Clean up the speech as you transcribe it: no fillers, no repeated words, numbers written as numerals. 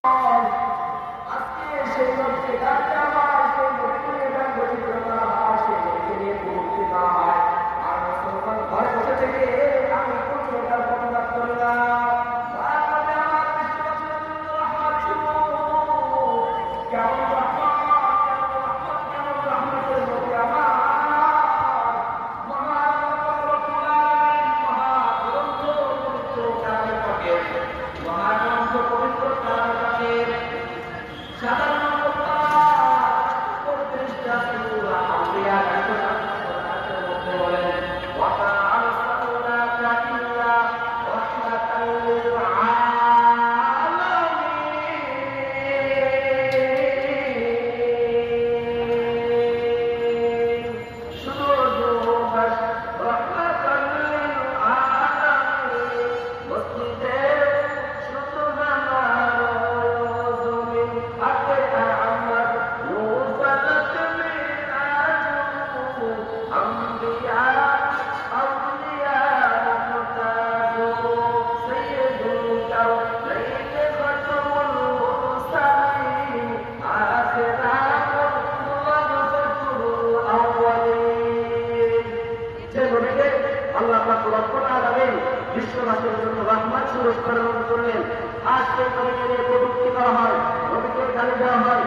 আজকে সেই নদীকে ডাকতে হয়, সেই নদীকে নিয়ে ব্যঙ্গচিত্র করা হয়, সেই নদীকে নিয়ে প্রভুক্তি করা হয়। আর মুসলমান ঘরে বসে থেকে আমি কোনো এটার প্রতিবাদ করি না। কেমন রহমত, কেমন রহমতের নবী আমার মহাগ্রন্থ পবিত্র কালামে পাকের, মহাগ্রন্থ পবিত্র কালামে পাকের সাধারণ পঁয়ত্রিশটা সূরা আম্বিয়া মধ্যে বলেন ওয়ামা আরসালনাকা ইল্লা রাহমাতাল লিল আলামিন। শুধু বাস রাহমাতাল লিল আলামিন। মসজিদে শুধু নামাজ জমিন আতে আমার মুফাদাত মিরাজু আম্বিয়া আউলিয়া মুতাজু সাইয়্যিদুল কাওনাইন খাতামুল মুরসালিন আখিরাতুল ওয়াজফাতুল আউয়ালিন। যে নবীকে আল্লাহ পাক রব্বুল আলামিন বিশ্ববাসীর জন্য রহমত স্বরূপ প্রেরণ করলেন, আজ সেই নবীকে নিয়ে কটূক্তি করা হয়, নবীকে গালি দেওয়া হয়,